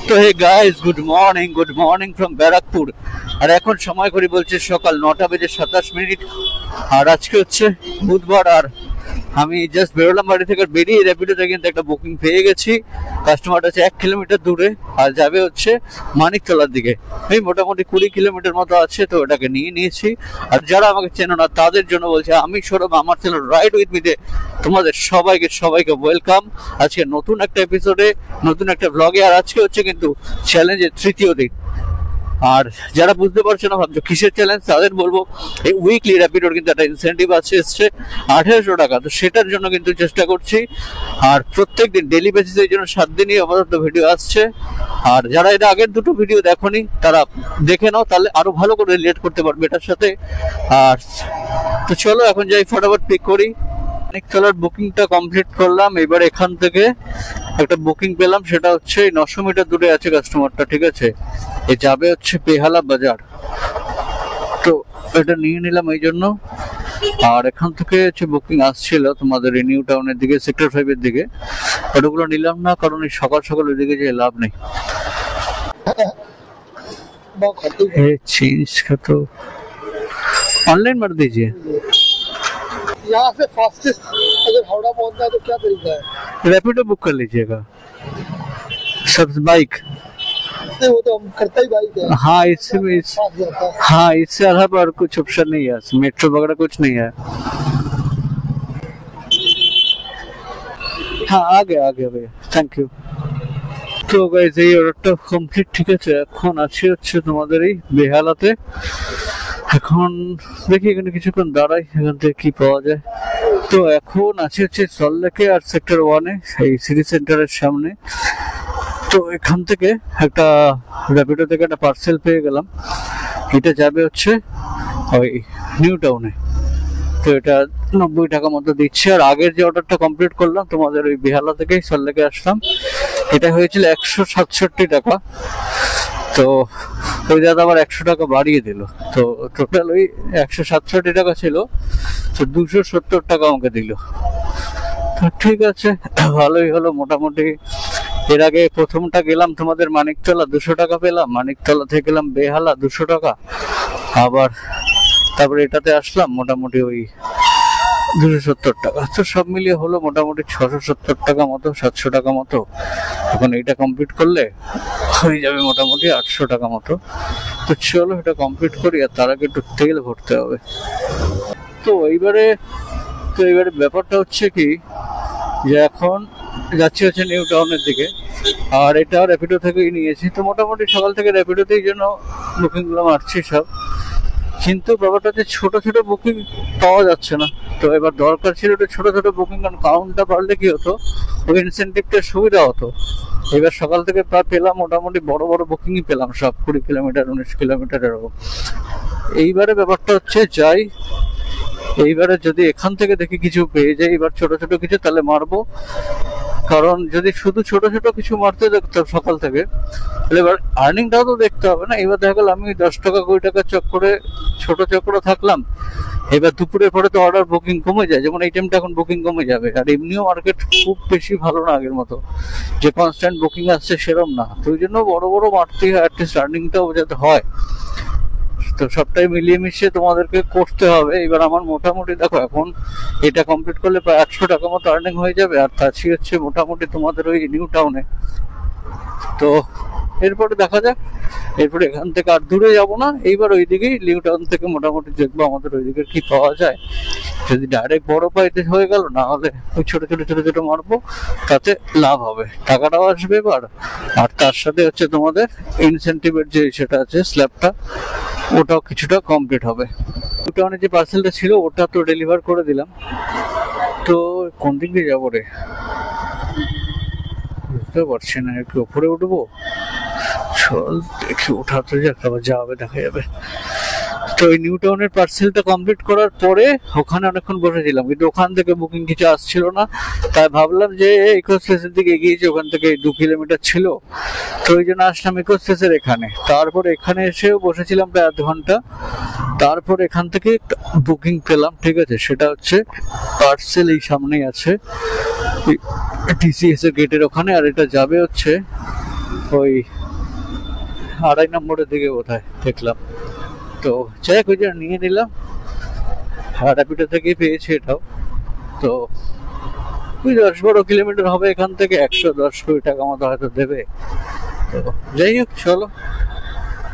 তো hey guys, good morning from Barrackpore. আর এখন সময় করে বলছে সকাল 9টা বেজে 27 মিনিট। আর আজকে হচ্ছে বুধবার, আর আমি জাস্ট বেরোলাম বাড়ি থেকে। বেরিয়ে র্যাপিডোতে কিন্তু একটা বুকিং পেয়ে গেছি। কাস্টমারটা আছে 1 কিলোমিটার দূরে, আর যাবে হচ্ছে মানিকতলার দিকে। এই মোটামুটি 20 কিলোমিটার মতো আছে, তো ওটাকে নিয়ে নিয়েছি। আর যারা আমাকে চেনো না তাদের জন্য বলছি, আমি সৌরভ, আমার চ্যানেল রাইড উইথ মিতে তোমাদের সবাইকে ওয়েলকাম আজকে নতুন একটা এপিসোডে, নতুন একটা ব্লগে। আর আজকে হচ্ছে কিন্তু চ্যালেঞ্জের 3য় দিন। আর যারা বুঝতে পারছো না, ভাবছো কিসের চ্যালেঞ্জ, তাদের বলবো এই উইকলি র্যাপিডোর কিন্তু একটা ইনসেন্টিভ এসছে 1800 টাকা। তো সেটার জন্য কিন্তু চেষ্টা করছি। আর প্রত্যেক দিন ডেলি বেসিসে এই জন্য 7 দিনই আপাতত ভিডিও আসছে। আর যারা এটা আগের দুটো ভিডিও দেখোনি তারা দেখে নাও, তাহলে আরো ভালো করে রিলেট করতে পারবে এটার সাথে। আর তো চলো এখন যাই, ফটাফট পিক করি। মানিকতলার বুকিংটা কমপ্লিট করলাম। এবার এখান থেকে একটা বুকিং পেলাম, সেটা হচ্ছে 900 মিটার দূরে আছে কাস্টমারটা, ঠিক আছে। এ যাবে হচ্ছে বেহালা বাজার, তো এটা নিয়ে নিলাম এই জন্য। আর এখান থেকে হচ্ছে বুকিং আসছিল তোমাদের এই নিউ টাউনের দিকে, সেক্টর 5 এর দিকে। ওগুলো নিলাম না, কারণ এই সকাল সকাল ওইদিকে যে লাভ নেই। चेंज का तो ऑनलाइन मार दीजिए। यहाँ से फास्टेस्ट अगर हावड़ा पहुँचना है तो क्या तरीका है? रैपिडो बुक कर लीजिएगा। सब बाइक नहीं, वो तो हम करता ही बाइक है। हाँ, इससे अलावा और कुछ ऑप्शन नहीं है, मेट्रो वगैरह कुछ नहीं है। हाँ, आ गया भैया, थैंक यू। তো গাইস, এই অর্ডারটা কমপ্লিট, ঠিক আছে। এখন আছি হচ্ছে তোমাদের এই বেহালাতে। এখন দেখি এখানে কিছুক্ষণ দাঁড়াই, এখান থেকে কি পাওয়া যায়। তো এখন আছি হচ্ছে সল্টলেকে আর সেক্টর 1-এ, এই সিটি সেন্টারের সামনে। তো এখান থেকে একটা র্যাপিডো থেকে একটা পার্সেল পেয়ে গেলাম। এটা যাবে হচ্ছে ওই নিউ টাউনে। তো এটা 90 টাকা মতো দিচ্ছে। আর আগের যে অর্ডারটা কমপ্লিট করলাম তোমাদের ওই বেহালা থেকে সল্টলেকে আসলাম, এটা হয়েছিল 167 টাকা। তো ওই দাদা আবার 100 টাকা বাড়িয়ে দিল। তো টোটাল ওই 167 টাকা ছিল, তো 270 টাকা আমাকে দিল। তো ঠিক আছে, ভালোই হলো মোটামুটি। এর আগে প্রথমটা গেলাম তোমাদের মানিকতলা, 200 টাকা পেলাম। মানিকতলা থেকে গেলাম বেহালা, 200 টাকা। আবার তারপরে এটাতে আসলাম মোটামুটি ওই 270 টাকা। তো সব মিলিয়ে হলো মোটামুটি 670 টাকা মতো, 700 টাকা মতো। এখন এইটা কমপ্লিট করলে হয়ে যাবে মোটামুটি 800 টাকা মতো। তো চলো এটা কমপ্লিট করি, আর তার আগে একটু তেল ভরতে হবে। তো এইবারে ব্যাপারটা হচ্ছে কি, যে এখন যাচ্ছি হচ্ছে নিউ টাউনের দিকে। আর এটা র্যাপিডো থেকেই নিয়েছি। তো মোটামুটি সকাল থেকে র্যাপিডোতেই জন্য বুকিংগুলো মারছি সব। কিন্তু ব্যাপারটা হচ্ছে ছোট বুকিং পাওয়া যাচ্ছে না। তো এবার দরকার ছিল একটু ছোট বুকিং, কারণ কাউন্টটা পারলে কি হতো, ওই ইনসেন্টিভটা সুবিধা হতো। এবার সকাল থেকে পেলাম মোটামুটি বড় বুকিংই পেলাম, সব 20 কিলোমিটার 19 কিলোমিটার এরকম। এইবারে ব্যাপারটা হচ্ছে যাই, এইবারে যদি এখান থেকে দেখি কিছু পেয়ে যাই, এবার ছোট কিছু তাহলে মারবো। কারণ যদি শুধু ছোট কিছু মারতে দেখতাম সকাল থেকে, তাহলে এবার আর্নিংটাও তো দেখতে হবে না। এবার দেখা গেল আমি 10 টাকা 20 টাকা চক্করে ছোট চক্করে থাকলাম। এবার দুপুরের পরে তো অর্ডার বুকিং কমে যায়, যেমন এই টাইমটা এখন বুকিং কমে যাবে। আর এমনিও মার্কেট খুব বেশি ভালো না আগের মতো, যে কনস্ট্যান্ট বুকিং আসছে সেরকম না। তো ওই জন্য বড় মারতেই হয়, অ্যাটলিস্ট আর্নিংটাও যাতে হয়। তো সবটাই মিলিয়ে মিশিয়ে তোমাদেরকে করতে হবে। এবার আমার মোটামুটি দেখো, এখন এটা কমপ্লিট করলে প্রায় 800 টাকা মতো আর্নিং হয়ে যাবে। আর তাছি হচ্ছে মোটামুটি তোমাদের ওই নিউ টাউনে। তো এরপরে দেখা যাক, এরপরে এখান থেকে আর দূরে যাবো না। এইবার ওইদিকেই নিউ টাউন থেকে মোটামুটি দেখবো আমাদের ওইদিকে কি পাওয়া যায়। যদি ডাইরেক্ট বড় পাইতে হয়ে গেল, না হলে ওই ছোট মারবো, তাতে লাভ হবে, টাকাটাও আসবে এবার। আর তার সাথে হচ্ছে তোমাদের ইনসেন্টিভের যে সেটা আছে স্ল্যাবটা, ওটাও কিছুটা কমপ্লিট হবে। নিউ টাউনের যে পার্সেলটা ছিল ওটা তো ডেলিভার করে দিলাম। তো কোন দিক দিয়ে যাবো রে, বুঝতে পারছি না। একটু উপরে উঠবো, চল দেখি, উঠাতে যাক, আবার যাবে দেখা যাবে। তো ওই নিউ টাউনের পার্সেলটা কমপ্লিট করার পরে ওখানে অনেকক্ষণ বসেছিলাম, কিন্তু ওখান থেকে বুকিং কিছু আসছিল না। তাই ভাবলাম যে ইকোস্পেসের দিকে এগিয়েছি, ওখান থেকে 2 কিলোমিটার ছিল। তো ওই জন্য আসলাম ইকোস্পেসের এখানে। তারপর এখানে এসেও বসেছিলাম প্রায় 1 ঘন্টা। তারপর এখান থেকে বুকিং পেলাম, ঠিক আছে। সেটা হচ্ছে পার্সেল এই সামনেই আছে, টিসিএস এর গেটের ওখানে। আর এটা যাবে হচ্ছে ওই 2.5 নম্বরের দিকে বোধহয় দেখলাম। তো যাই হোক, ওই জন্য নিয়ে নিলাম। র্যাপিডো থেকেই পেয়েছি এটাও। তো ওই 10-12 কিলোমিটার হবে এখান থেকে, 110-20 টাকা মতো হয়তো দেবে। তো যাই হোক, চলো।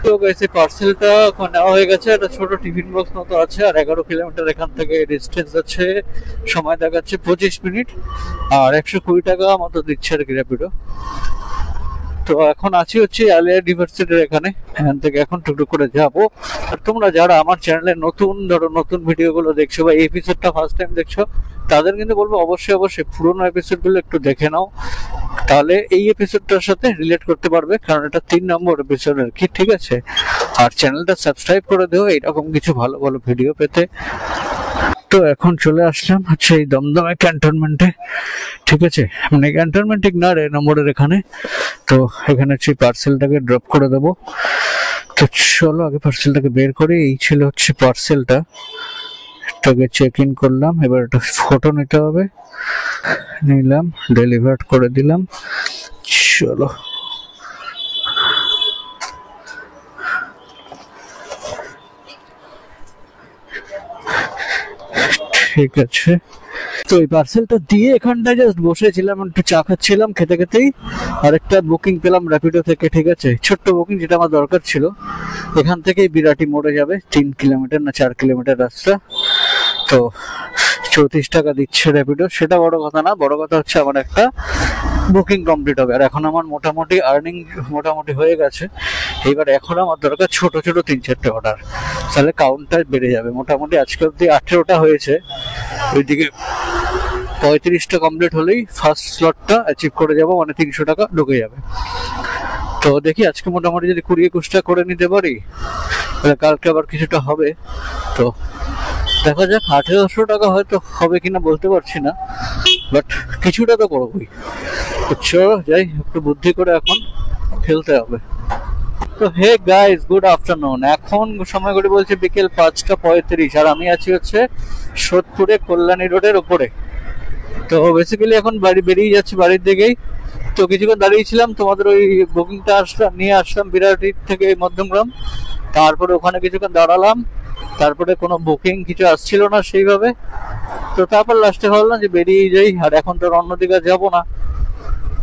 তো গেছে পার্সেলটা নেওয়া হয়ে গেছে, একটা ছোট টিফিন বক্স মতো আছে, আর 11 কিলোমিটার এখান থেকে ডিস্টেন্স আছে। সময় দেখাচ্ছে 25 মিনিট, আর 120 টাকা মতো দিচ্ছে আর কি র্যাপিডো। তো এখন আছি হচ্ছে আলিয়া ইউনিভার্সিটির এখানে থেকে এখন টুকটুক করে যাবো। আর তোমরা যারা আমার চ্যানেলে নতুন নতুন ভিডিওগুলো দেখছো বা এই এপিসোডটা ফার্স্ট টাইম দেখছো, তাদের কিন্তু বলবো অবশ্যই পুরোনো এপিসোডগুলো একটু দেখে নাও, তাহলে এই এপিসোডটার সাথে রিলেট করতে পারবে, কারণ এটা 3 নম্বর এপিসোড আর কি, ঠিক আছে? আর চ্যানেলটা সাবস্ক্রাইব করে দিও এইরকম কিছু ভালো ভালো ভিডিও পেতে। তো এখন চলে আসলাম হচ্ছে এই দমদমে ক্যান্টনমেন্টে, ঠিক আছে? মানে ক্যান্টনমেন্ট ঠিক না, 2 নম্বরের এখানে। তো এখানে হচ্ছে পার্সেলটাকে ড্রপ করে দেবো। তো চলো আগে পার্সেলটাকে বের করি। এই ছিল হচ্ছে পার্সেলটা, এটাকে চেক ইন করলাম। এবার একটা ফটো নিতে হবে, নিলাম, ডেলিভার করে দিলাম। চলো ঠিক আছে। তো এই পার্সেলটা দিয়ে এখানটায় জাস্ট বসেছিলাম, একটু চা খাচ্ছিলাম, খেতে খেতেই আরেকটা বুকিং পেলাম র্যাপিডো থেকে, ঠিক আছে? ছোট্ট বুকিং, যেটা আমার দরকার ছিল। এখান থেকেই বিরাটি মোড়ে যাবে, 3 কিলোমিটার না 4 কিলোমিটার রাস্তা। তো 34 টাকা দিচ্ছে র্যাপিডো, সেটা বড় কথা না, বড় কথা হচ্ছে আমার একটা বুকিং কমপ্লিট হবে। আর এখন আমার মোটামুটি আর্নিং মোটামুটি হয়ে গেছে। এইবার এখন আমার দরকার ছোট ছোট 3-4টে অর্ডার, তাহলে কাউন্টটা বেড়ে যাবে। মোটামুটি আজকে অব্দি 18টা হয়েছে, ওইদিকে 35টা কমপ্লিট হলেই ফার্স্ট স্লটটা অ্যাচিভ করে যাবো, মানে 300 টাকা ঢুকে যাবে। তো দেখি আজকে মোটামুটি যদি 20-21টা করে নিতে পারি, তাহলে কালকে আবার কিছুটা হবে। তো দেখা যাক, 1800 টাকা হয়তো হবে কিনা বলতে পারছি না, বাট কিছুটা তো করবোই। তো চলো যাই, একটু বুদ্ধি করে এখন খেলতে হবে। তো হে গাইস, গুড আফটারনুন। এখন সময় করে বলছে বিকেল 5টা 35, আর আমি আছি হচ্ছে সোদপুরে কল্যাণী রোডের উপরে। তো বেসিক্যালি এখন বাড়ি বেরিয়ে যাচ্ছি বাড়ির দিকেই। তো কিছুক্ষণ দাঁড়িয়েছিলাম, তোমাদের ওই বুকিংটা নিয়ে আসলাম বিরাটি থেকে মধ্যমগ্রাম। তারপরে ওখানে কিছুক্ষণ দাঁড়ালাম, তারপরে কোনো বুকিং কিছু আসছিল না সেইভাবে। তো তারপর লাস্টে ভাবলাম যে বেরিয়ে যাই, আর এখন তো অন্যদিকে যাবো না।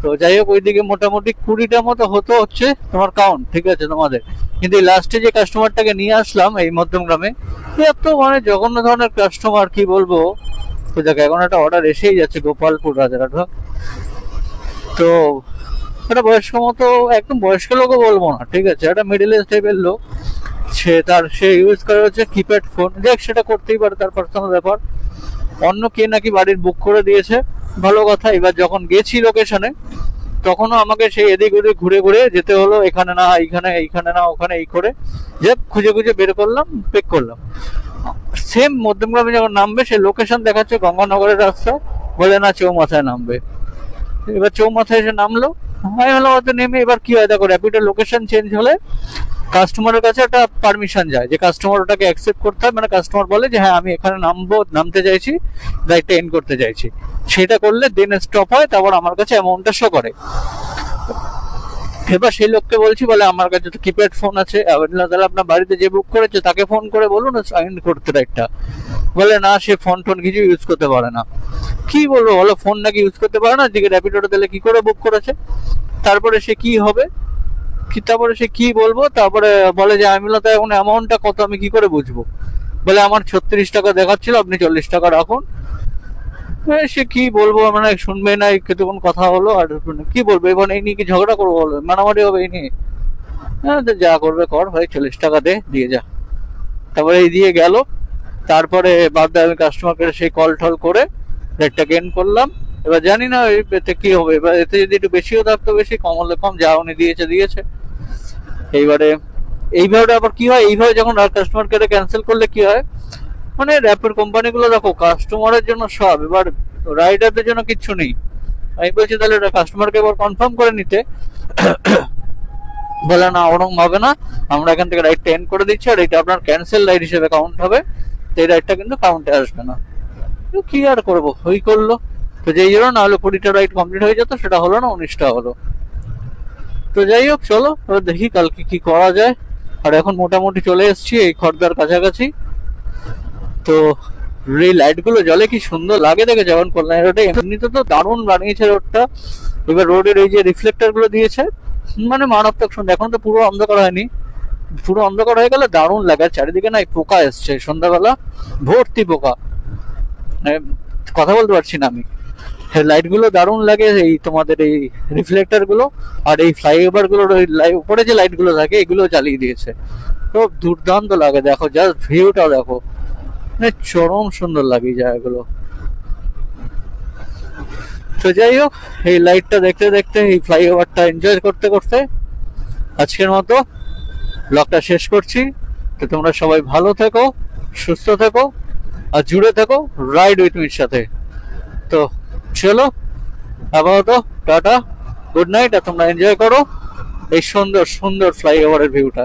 তো যাই হোক, ওইদিকে মোটামুটি 20টা মতো হতো হচ্ছে তোমার কাউন্ট, ঠিক আছে তোমাদের। কিন্তু লাস্টে যে কাস্টমারটাকে নিয়ে আসলাম এই মধ্যমগ্রামে, এত মানে জঘন্য ধরনের কাস্টমার, কি বলবো। তো দেখ, এখন একটা অর্ডার এসেই যাচ্ছে গোপালপুর রাজারহাট। তো একটা বয়স্ক মতো, একদম বয়স্ক লোকও বলবো না, ঠিক আছে, একটা মিডিল এজ টাইপের লোক। সে ইউজ করে হচ্ছে কিপ্যাড ফোন। দেখ, সেটা করতেই পারে, তার পার্সোনাল ব্যাপার। অন্য কে নাকি বাড়ির বুক করে দিয়েছে, ভালো কথা। এবার যখন গেছি লোকেশনে, তখনও আমাকে সেই এদিক ওদিক ঘুরে ঘুরে যেতে হলো, এখানে না এইখানে, এইখানে না ওখানে, এই করে যে খুঁজে খুঁজে বের করলাম, পিক করলাম। সেম মধ্যমগ্রামে যখন নামবে, সেই লোকেশন দেখাচ্ছে গঙ্গানগরের রাস্তা, বলে না চৌমাথায় নামবে। এবার চৌমাথায় এসে নামলো, আমি হলো হয়তো নেমে, এবার কি হয় দেখো, র্যাপিডো লোকেশন চেঞ্জ হলে কাস্টমারের কাছে একটা পারমিশন যায় যে কাস্টমার ওটাকে অ্যাকসেপ্ট করতে হয়। মানে কাস্টমার বলে যে হ্যাঁ, আমি এখানে নামতে চাইছি, রাইটটা এন্ড করতে চাইছি। সেটা করলে দেন স্টপ হয়, তারপর আমার কাছে অ্যামাউন্টটা শো করে। এবার সেই লোককে বলছি, বলে আমার কাছে তো কিপ্যাড ফোন আছে। তাহলে আপনার বাড়িতে যে বুক করেছে তাকে ফোন করে বলুন সাইন করতে রাইটটা। বলে না, সে ফোন টোন কিছু ইউজ করতে পারে না। কি বলবো বলো, ফোন নাকি ইউজ করতে পারে না, দিকে র্যাপিডোটা দিলে কি করে বুক করেছে। তারপরে সে কি হবে, তারপরে সে কি বলবো, তারপরে বলে যে আমি তো এখন অ্যামাউন্টটা কত আমি কি করে বুঝবো। বলে আমার 36 টাকা দেখাচ্ছিল, আপনি 40 টাকা রাখুন। সে কি বলবো, মানে শুনবে না, কিছুক্ষণ কথা হলো, আর কি বলবো, এবার এই নিয়ে কি ঝগড়া করবো বলো, মারামারি হবে এই নিয়ে। হ্যাঁ, তো যা করবে কর ভাই, 40 টাকা দিয়ে যা। তারপরে এই দিয়ে গেল। তারপরে বাদ আমি কাস্টমার কেয়ারে সেই কল টল করে রেটটা গেন করলাম। এবার জানি না এতে কি হবে, এবার এতে যদি একটু বেশিও থাকতো বেশি, কম হলে কম, যা উনি দিয়েছে। এইভাবে আবার কি হয়, এইভাবে যখন কাস্টমার কেয়ারে ক্যান্সেল করলে কি হয়, মানে র্যাপিড কোম্পানিগুলো দেখো কাস্টমারের জন্য সব, এবার রাইডারদের জন্য কিচ্ছু নেই। আমি বলছি তাহলে কাস্টমারকে এবার কনফার্ম করে নিতে। বলে না, ওরকম হবে না, আমরা এখান থেকে রাইডটা এন্ড করে দিচ্ছি, আর এটা আপনার ক্যান্সেল রাইড হিসেবে কাউন্ট হবে, এই রাইডটা কিন্তু কাউন্টে আসবে না। কি আর করবো, ওই করলো। তো যেই জন্য না হলে 20টা রাইড কমপ্লিট হয়ে যেত, সেটা হলো না, 19টা হলো। তো যাই হোক, চলো এবার দেখি কালকে কি করা যায়। আর এখন মোটামুটি চলে এসেছি এই খড়দার কাছাকাছি। তো এই লাইট গুলো জলে কি সুন্দর লাগে দেখে, যেমন কল্যাণী রোডে এমনিতে তো দারুণ বানিয়েছে রোডটা। এবার রোডের এই যে রিফ্লেক্টর গুলো দিয়েছে, মানে মারাত্মক সুন্দর। এখন তো পুরো অন্ধকার হয়নি, পুরো অন্ধকার হয়ে গেলে দারুণ লাগে। আর চারিদিকে না এই পোকা এসছে সন্ধ্যাবেলা, ভর্তি পোকা, মানে কথা বলতে পারছি না আমি। লাইট গুলো দারুণ লাগে, এই তোমাদের এই রিফ্লেক্টর গুলো। আর এই ফ্লাইওভার গুলোর ওই উপরে যে লাইট গুলো থাকে এগুলো জ্বালিয়ে দিয়েছে, তো দুর্দান্ত লাগে। দেখো জাস্ট ভিউটা দেখো, মানে চরম সুন্দর লাগে এই জায়গাগুলো। তো যাই হোক, এই লাইটটা দেখতে দেখতে, এই ফ্লাইওভারটা এনজয় করতে করতে আজকের মতো ব্লগটা শেষ করছি। তো তোমরা সবাই ভালো থেকো, সুস্থ থেকো, আর জুড়ে থেকো রাইড উইথ মির সাথে। তো চলো আপাতত টাটা, গুড নাইট। আর তোমরা এনজয় করো এই সুন্দর সুন্দর ফ্লাইওভারের ভিউটা।